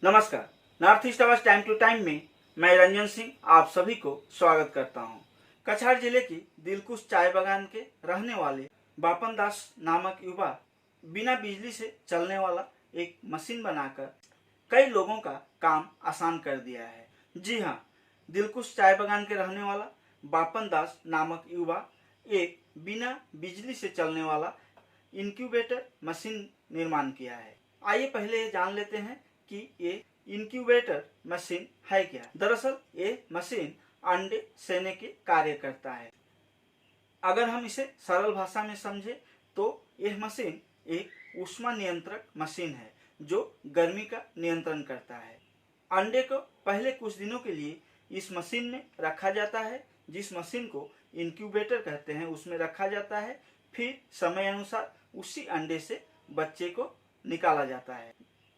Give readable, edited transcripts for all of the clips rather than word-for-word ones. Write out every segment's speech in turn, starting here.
नमस्कार। North east आवाज time to time में मैं रंजन सिंह आप सभी को स्वागत करता हूं। कछार जिले की दिलकुश चाय बागान के रहने वाले बापन दास नामक युवा बिना बिजली से चलने वाला एक मशीन बनाकर कई लोगों का काम आसान कर दिया है। जी हाँ, दिलकुश चाय बागान के रहने वाला बापन दास नामक युवा एक बिना बिजली से चलने वाला इंक्यूबेटर मशीन निर्माण किया है। आइए पहले ये जान लेते हैं कि ये इंक्यूबेटर मशीन है क्या। दरअसल ये मशीन अंडे सेने के कार्य करता है। अगर हम इसे सरल भाषा में समझे तो यह मशीन एक ऊष्मा नियंत्रक मशीन है जो गर्मी का नियंत्रण करता है। अंडे को पहले कुछ दिनों के लिए इस मशीन में रखा जाता है, जिस मशीन को इंक्यूबेटर कहते हैं, उसमें रखा जाता है। फिर समय अनुसार उसी अंडे से बच्चे को निकाला जाता है।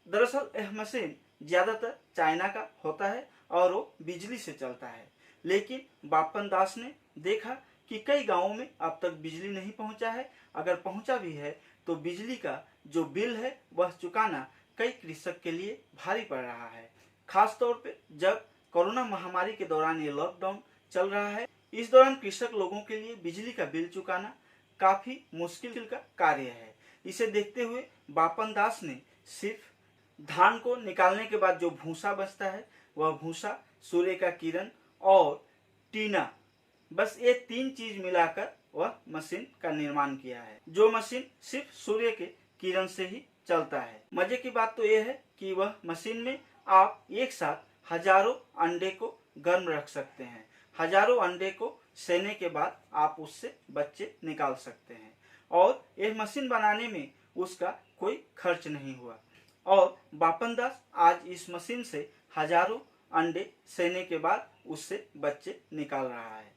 दरअसल यह मशीन ज्यादातर चाइना का होता है और वो बिजली से चलता है, लेकिन बापन दास ने देखा कि कई गांवों में अब तक बिजली नहीं पहुंचा है। अगर पहुंचा भी है तो बिजली का जो बिल है वह चुकाना कई कृषक के लिए भारी पड़ रहा है। खास तौर पे जब कोरोना महामारी के दौरान ये लॉकडाउन चल रहा है, इस दौरान कृषक लोगों के लिए बिजली का बिल चुकाना काफी मुश्किल का कार्य है। इसे देखते हुए बापन दास ने सिर्फ धान को निकालने के बाद जो भूसा बचता है वह भूसा, सूर्य का किरण और टीना, बस ये तीन चीज मिलाकर वह मशीन का निर्माण किया है, जो मशीन सिर्फ सूर्य के किरण से ही चलता है। मजे की बात तो यह है कि वह मशीन में आप एक साथ हजारों अंडे को गर्म रख सकते हैं। हजारों अंडे को सेने के बाद आप उससे बच्चे निकाल सकते हैं और यह मशीन बनाने में उसका कोई खर्च नहीं हुआ। और बापन दास आज इस मशीन से हजारों अंडे सेने के बाद उससे बच्चे निकाल रहा है।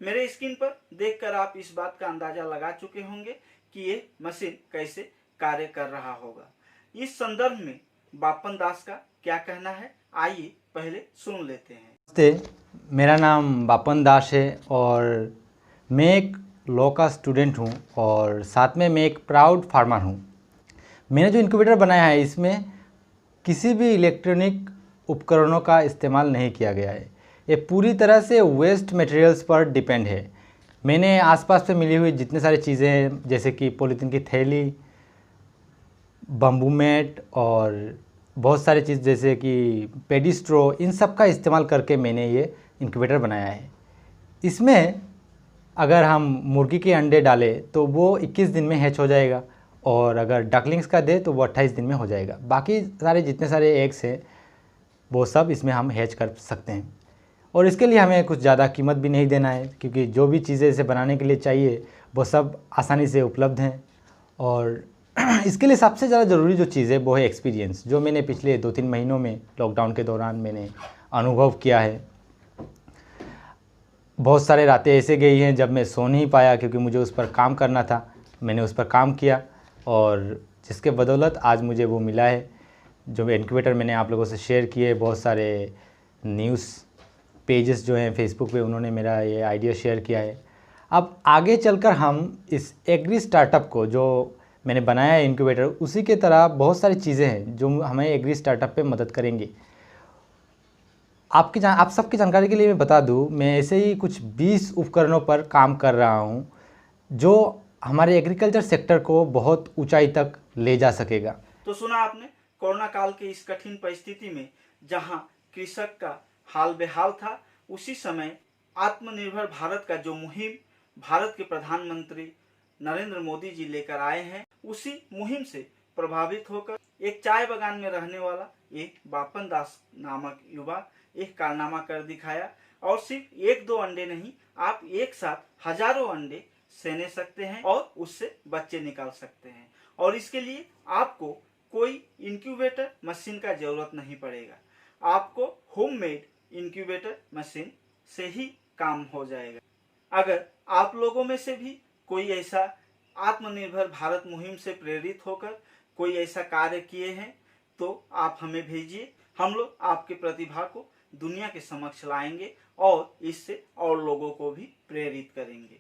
मेरे स्क्रीन पर देखकर आप इस बात का अंदाजा लगा चुके होंगे कि ये मशीन कैसे कार्य कर रहा होगा। इस संदर्भ में बापन दास का क्या कहना है, आइए पहले सुन लेते हैं। नमस्ते, मेरा नाम बापन दास है और मैं एक लॉ का स्टूडेंट हूँ और साथ में मैं एक प्राउड फार्मर हूँ। मैंने जो इंक्यूबेटर बनाया है इसमें किसी भी इलेक्ट्रॉनिक उपकरणों का इस्तेमाल नहीं किया गया है। ये पूरी तरह से वेस्ट मटेरियल्स पर डिपेंड है। मैंने आसपास से मिली हुई जितने सारी चीज़ें हैं, जैसे कि पॉलीथीन की थैली, बम्बू मैट और बहुत सारी चीज़ जैसे कि पेडी स्ट्रॉ, इन सब का इस्तेमाल करके मैंने ये इंक्यूबेटर बनाया है। इसमें अगर हम मुर्गी के अंडे डालें तो वो 21 दिन में हैच हो जाएगा और अगर डकलिंग्स का दे तो वो 28 दिन में हो जाएगा। बाकी सारे जितने सारे एग्स हैं वो सब इसमें हम हैच कर सकते हैं और इसके लिए हमें कुछ ज़्यादा कीमत भी नहीं देना है, क्योंकि जो भी चीज़ें इसे बनाने के लिए चाहिए वो सब आसानी से उपलब्ध हैं। और इसके लिए सबसे ज़्यादा ज़रूरी जो चीज़ है वो है एक्सपीरियंस, जो मैंने पिछले 2-3 महीनों में लॉकडाउन के दौरान मैंने अनुभव किया है। बहुत सारे रातें ऐसे गई हैं जब मैं सो नहीं पाया क्योंकि मुझे उस पर काम करना था। मैंने उस पर काम किया और जिसके बदौलत आज मुझे वो मिला है जो इंक्यूबेटर मैंने आप लोगों से शेयर किए। बहुत सारे न्यूज़ पेजेस जो हैं फेसबुक पे, उन्होंने मेरा ये आइडिया शेयर किया है। अब आगे चलकर हम इस एग्री स्टार्टअप को, जो मैंने बनाया है इंक्यूबेटर, उसी के तरह बहुत सारी चीज़ें हैं जो हमें एग्री स्टार्टअप पे मदद करेंगी। आप सबकी जानकारी के लिए मैं बता दूं, मैं ऐसे ही कुछ 20 उपकरणों पर काम कर रहा हूं जो हमारे एग्रीकल्चर सेक्टर को बहुत ऊंचाई तक ले जा सकेगा। तो सुना आपने, कोरोना काल की इस कठिन परिस्थिति में जहां कृषक का हाल बेहाल था, उसी समय आत्मनिर्भर भारत का जो मुहिम भारत के प्रधानमंत्री नरेंद्र मोदी जी लेकर आए हैं, उसी मुहिम से प्रभावित होकर एक चाय बागान में रहने वाला एक बापन दास नामक युवा एक कारनामा कर दिखाया और सिर्फ 1-2 अंडे नहीं, आप एक साथ हजारों अंडे सेने सकते हैं और उससे बच्चे निकाल सकते हैं। और इसके लिए आपको कोई इंक्यूबेटर मशीन का जरूरत नहीं पड़ेगा, आपको होममेड इंक्यूबेटर मशीन से ही काम हो जाएगा। अगर आप लोगों में से भी कोई ऐसा आत्मनिर्भर भारत मुहिम से प्रेरित होकर कोई ऐसा कार्य किए हैं तो आप हमें भेजिए। हम लोग आपके प्रतिभा को दुनिया के समक्ष लाएंगे और इससे और लोगों को भी प्रेरित करेंगे।